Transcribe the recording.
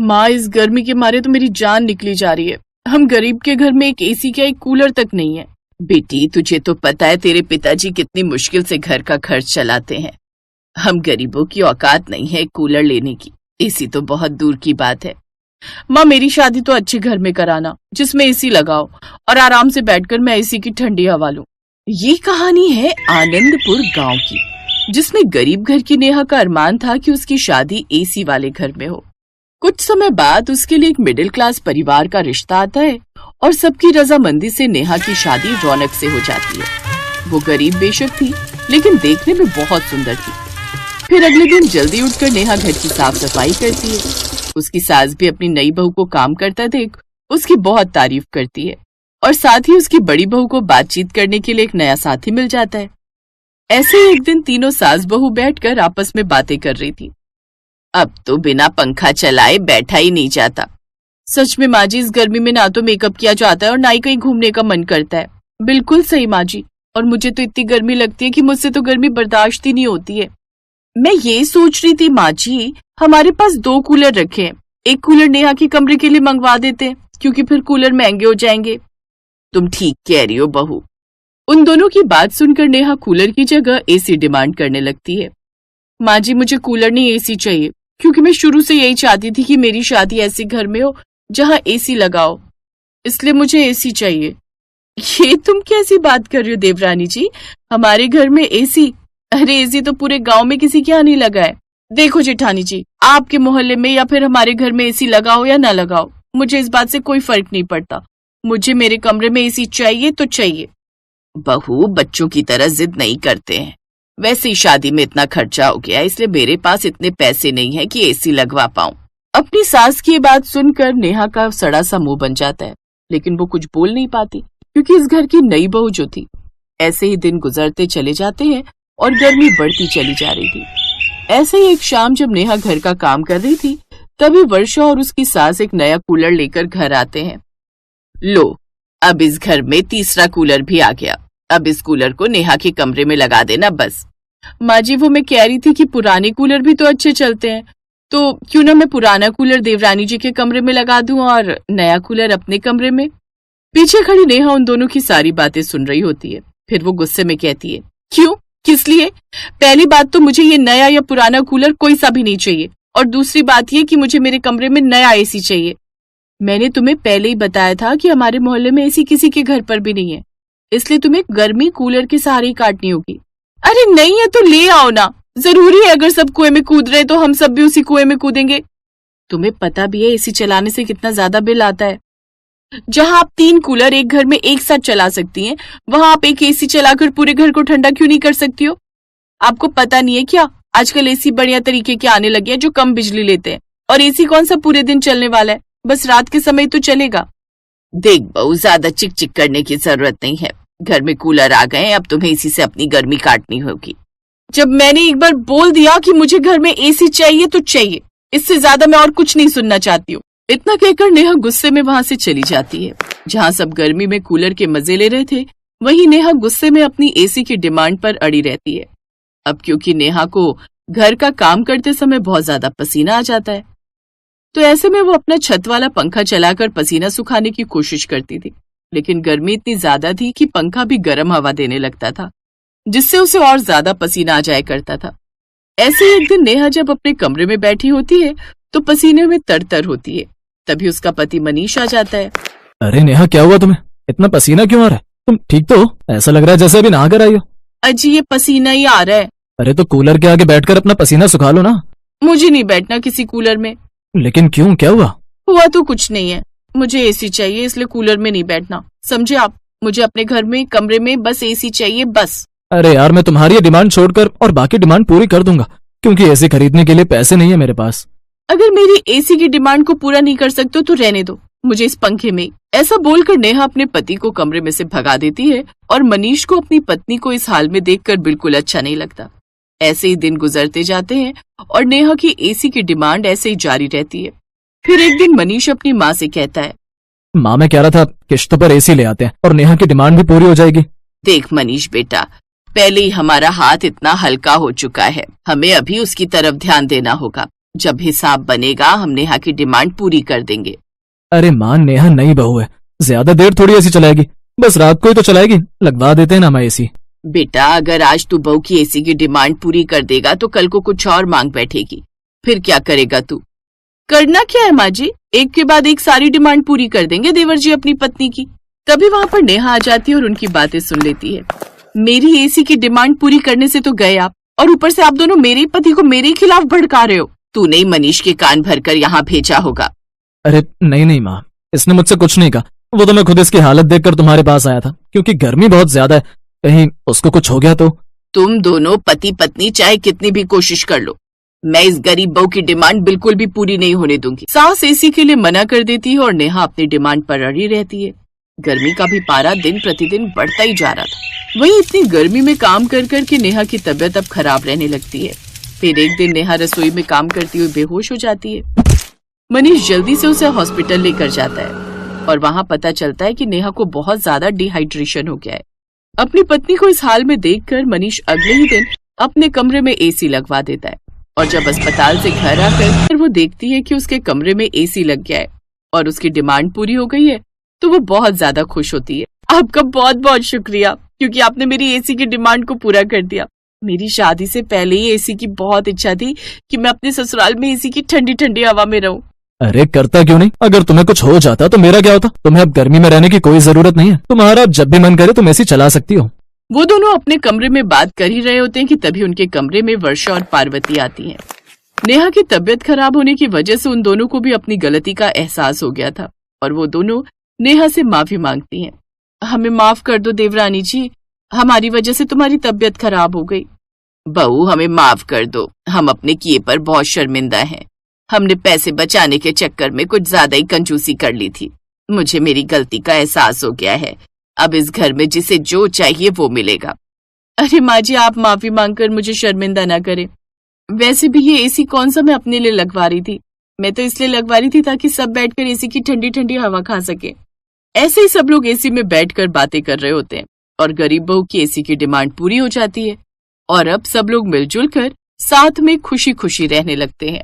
माँ, इस गर्मी के मारे तो मेरी जान निकली जा रही है। हम गरीब के घर में एक एसी का एक कूलर तक नहीं है। बेटी, तुझे तो पता है तेरे पिताजी कितनी मुश्किल से घर का खर्च चलाते हैं। हम गरीबों की औकात नहीं है कूलर लेने की, एसी तो बहुत दूर की बात है। माँ, मेरी शादी तो अच्छे घर में कराना जिसमें एसी लगाओ और आराम से बैठकर मैं एसी की ठंडी हवा लूं। ये कहानी है आनंदपुर गांव की, जिसमें गरीब घर की नेहा का अरमान था कि उसकी शादी एसी वाले घर में हो। कुछ समय बाद उसके लिए एक मिडिल क्लास परिवार का रिश्ता आता है और सबकी रजामंदी से नेहा की शादी रौनक से हो जाती है। वो गरीब बेशक थी, लेकिन देखने में बहुत सुंदर थी। फिर अगले दिन जल्दी उठकर नेहा घर की साफ सफाई करती है। उसकी सास भी अपनी नई बहू को काम करता देख उसकी बहुत तारीफ करती है और साथ ही उसकी बड़ी बहू को बातचीत करने के लिए एक नया साथी मिल जाता है। ऐसे ही एक दिन तीनों सास बहू बैठकर आपस में बातें कर रही थी। अब तो बिना पंखा चलाए बैठा ही नहीं जाता। सच में माँ जी, इस गर्मी में ना तो मेकअप किया जाता है और ना ही कहीं घूमने का मन करता है। बिल्कुल सही माँ जी, और मुझे तो इतनी गर्मी लगती है कि मुझसे तो गर्मी बर्दाश्त ही नहीं होती है। मैं ये सोच रही थी माँ जी, हमारे पास 2 कूलर रखे हैं। एक कूलर नेहा के कमरे के लिए मंगवा देते हैं, क्योंकि फिर कूलर महंगे हो जाएंगे। तुम ठीक कह रही हो बहू। उन दोनों की बात सुनकर नेहा कूलर की जगह एसी डिमांड करने लगती है। माँ जी, मुझे कूलर नहीं एसी चाहिए, क्योंकि मैं शुरू से यही चाहती थी कि मेरी शादी ऐसे घर में हो जहाँ एसी लगाओ, इसलिए मुझे एसी चाहिए। ये तुम कैसी बात कर रही हो देवरानी जी, हमारे घर में एसी? अरे एसी तो पूरे गांव में किसी के यहाँ नहीं लगा है। देखो जेठानी जी, आपके मोहल्ले में या फिर हमारे घर में एसी लगाओ या ना लगाओ, मुझे इस बात से कोई फर्क नहीं पड़ता। मुझे मेरे कमरे में एसी चाहिए तो चाहिए। बहू, बच्चों की तरह जिद नहीं करते हैं। वैसे ही शादी में इतना खर्चा हो गया, इसलिए मेरे पास इतने पैसे नहीं है कि एसी लगवा पाऊं। अपनी सास की बात सुनकर नेहा का सड़ा सा मुंह बन जाता है, लेकिन वो कुछ बोल नहीं पाती, क्योंकि इस घर की नई बहू जो थी। ऐसे ही दिन गुजरते चले जाते हैं और गर्मी बढ़ती चली जा रही थी। ऐसे ही एक शाम जब नेहा घर का काम कर रही थी, तभी वर्षा और उसकी सास एक नया कूलर लेकर घर आते हैं। लो, अब इस घर में तीसरा कूलर भी आ गया। अब इस कूलर को नेहा के कमरे में लगा देना बस। माँ जी, वो मैं कह रही थी कि पुराने कूलर भी तो अच्छे चलते हैं, तो क्यों ना मैं पुराना कूलर देवरानी जी के कमरे में लगा दूं और नया कूलर अपने कमरे में। पीछे खड़ी नेहा उन दोनों की सारी बातें सुन रही होती है। फिर वो गुस्से में कहती है, क्यों, किस लिए? पहली बात तो मुझे ये नया या पुराना कूलर कोई सा भी नहीं चाहिए, और दूसरी बात ये कि मुझे मेरे कमरे में नया एसी चाहिए। मैंने तुम्हें पहले ही बताया था कि हमारे मोहल्ले में एसी किसी के घर पर भी नहीं है, इसलिए तुम्हें गर्मी कूलर के सहारे ही काटनी होगी। अरे नहीं है तो ले आओ ना, जरूरी है अगर सब कुएं में कूद रहे तो हम सब भी उसी कुएं में कूदेंगे। तुम्हें पता भी है एसी चलाने से कितना ज्यादा बिल आता है। जहां आप 3 कूलर एक घर में एक साथ चला सकती हैं, वहां आप एक एसी चलाकर पूरे घर को ठंडा क्यों नहीं कर सकती हो? आपको पता नहीं है क्या, आजकल एसी बढ़िया तरीके के आने लगे हैं जो कम बिजली लेते हैं, और एसी कौन सा पूरे दिन चलने वाला है, बस रात के समय तो चलेगा। देख बहू, ज्यादा चिक चिक करने की जरूरत नहीं है। घर में कूलर आ गए, अब तुम्हें इसी से अपनी गर्मी काटनी होगी। जब मैंने एक बार बोल दिया कि मुझे घर में एसी चाहिए तो चाहिए, इससे ज्यादा मैं और कुछ नहीं सुनना चाहती हूँ। इतना कहकर नेहा गुस्से में वहां से चली जाती है। जहां सब गर्मी में कूलर के मजे ले रहे थे, वहीं नेहा गुस्से में अपनी एसी की डिमांड पर अड़ी रहती है। अब क्योंकि नेहा को घर का काम करते समय बहुत ज्यादा पसीना आ जाता है, तो ऐसे में वो अपना छत वाला पंखा चलाकर पसीना सुखाने की कोशिश करती थी, लेकिन गर्मी इतनी ज्यादा थी कि पंखा भी गर्म हवा देने लगता था, जिससे उसे और ज्यादा पसीना आ जाया करता था। ऐसे ही एक दिन नेहा जब अपने कमरे में बैठी होती है तो पसीने में तरतर होती है। तभी उसका पति मनीष आ जाता है। अरे नेहा, क्या हुआ तुम्हें? इतना पसीना क्यों आ रहा है? तुम ठीक तो हो? ऐसा लग रहा है जैसे अभी नहा कर आई हो। अजी, ये पसीना ही आ रहा है। अरे तो कूलर के आगे बैठकर अपना पसीना सुखा लो ना। मुझे नहीं बैठना किसी कूलर में। लेकिन क्यों, क्या हुआ? हुआ तो कुछ नहीं है, मुझे एसी चाहिए, इसलिए कूलर में नहीं बैठना, समझे आप? मुझे अपने घर में कमरे में बस एसी चाहिए, बस। अरे यार, मैं तुम्हारी डिमांड छोड़कर और बाकी डिमांड पूरी कर दूंगा, क्योंकि एसी खरीदने के लिए पैसे नहीं है मेरे पास। अगर मेरी एसी की डिमांड को पूरा नहीं कर सकते तो रहने दो मुझे इस पंखे में। ऐसा बोलकर नेहा अपने पति को कमरे में से भगा देती है, और मनीष को अपनी पत्नी को इस हाल में देखकर बिल्कुल अच्छा नहीं लगता। ऐसे ही दिन गुजरते जाते हैं और नेहा की एसी की डिमांड ऐसे ही जारी रहती है। फिर एक दिन मनीष अपनी माँ से कहता है, माँ, मैं कह रहा था किश्तों पर एसी ले आते हैं और नेहा की डिमांड भी पूरी हो जाएगी। देख मनीष बेटा, पहले ही हमारा हाथ इतना हल्का हो चुका है, हमें अभी उसकी तरफ ध्यान देना होगा। जब हिसाब बनेगा हम नेहा की डिमांड पूरी कर देंगे। अरे माँ, नेहा नई बहू है, ज्यादा देर थोड़ी एसी चलाएगी, बस रात को ही तो चलाएगी, लगवा देते हैं ना मैं एसी। बेटा, अगर आज तू बहू की एसी की डिमांड पूरी कर देगा तो कल को कुछ और मांग बैठेगी, फिर क्या करेगा तू? करना क्या है माँ जी, एक के बाद एक सारी डिमांड पूरी कर देंगे देवर जी अपनी पत्नी की। तभी वहाँ पर नेहा आ जाती है और उनकी बातें सुन लेती है। मेरी एसी की डिमांड पूरी करने से तो गए आप, और ऊपर से आप दोनों मेरे पति को मेरे खिलाफ भड़का रहे हो। तूने मनीष के कान भरकर यहाँ भेजा होगा। अरे नहीं माँ, इसने मुझसे कुछ नहीं कहा, वो तो मैं खुद इसकी हालत देखकर तुम्हारे पास आया था, क्योंकि गर्मी बहुत ज्यादा है, कहीं उसको कुछ हो गया तो। तुम दोनों पति पत्नी चाहे कितनी भी कोशिश कर लो, मैं इस गरीब बहू की डिमांड बिल्कुल भी पूरी नहीं होने दूंगी। सास एसी के लिए मना कर देती है और नेहा अपनी डिमांड पर अड़ी रहती है। गर्मी का भी पारा दिन प्रतिदिन बढ़ता ही जा रहा था। वहीं इतनी गर्मी में काम कर कर के नेहा की तबीयत अब खराब रहने लगती है। फिर एक दिन नेहा रसोई में काम करती हुई बेहोश हो जाती है। मनीष जल्दी से उसे हॉस्पिटल लेकर जाता है और वहाँ पता चलता है कि नेहा को बहुत ज्यादा डिहाइड्रेशन हो गया है। अपनी पत्नी को इस हाल में देखकर मनीष अगले ही दिन अपने कमरे में एसी लगवा देता है और जब अस्पताल से घर आकर वो देखती है कि उसके कमरे में एसी लग गया है और उसकी डिमांड पूरी हो गई है तो वो बहुत ज्यादा खुश होती है। आपका बहुत बहुत शुक्रिया, क्योंकि आपने मेरी एसी की डिमांड को पूरा कर दिया। मेरी शादी से पहले ही एसी की बहुत इच्छा थी कि मैं अपने ससुराल में एसी की ठंडी ठंडी हवा में रहूं। अरे करता क्यों नहीं, अगर तुम्हें कुछ हो जाता तो मेरा क्या होता? तुम्हें अब गर्मी में रहने की कोई जरूरत नहीं है, तुम्हारा जब भी मन करे तुम एसी चला सकती हो। वो दोनों अपने कमरे में बात कर ही रहे होते हैं कि तभी उनके कमरे में वर्षा और पार्वती आती हैं। नेहा की तबीयत खराब होने की वजह से उन दोनों को भी अपनी गलती का एहसास हो गया था और वो दोनों नेहा से माफी मांगती हैं। हमें माफ कर दो देवरानी जी, हमारी वजह से तुम्हारी तबीयत खराब हो गई। बहू, हमें माफ कर दो, हम अपने किए पर बहुत शर्मिंदा हैं। हमने पैसे बचाने के चक्कर में कुछ ज्यादा ही कंजूसी कर ली थी। मुझे मेरी गलती का एहसास हो गया है। अब इस घर में जिसे जो चाहिए वो मिलेगा। अरे माँ जी, आप माफी मांगकर मुझे शर्मिंदा ना करें। वैसे भी ये एसी कौन सा मैं अपने लिए लगवा रही थी, मैं तो इसलिए लगवा रही थी ताकि सब बैठकर एसी की ठंडी ठंडी हवा खा सके। ऐसे ही सब लोग एसी में बैठकर बातें कर रहे होते हैं और गरीब बहू की एसी की डिमांड पूरी हो जाती है और अब सब लोग मिलजुल कर साथ में खुशी खुशी रहने लगते हैं।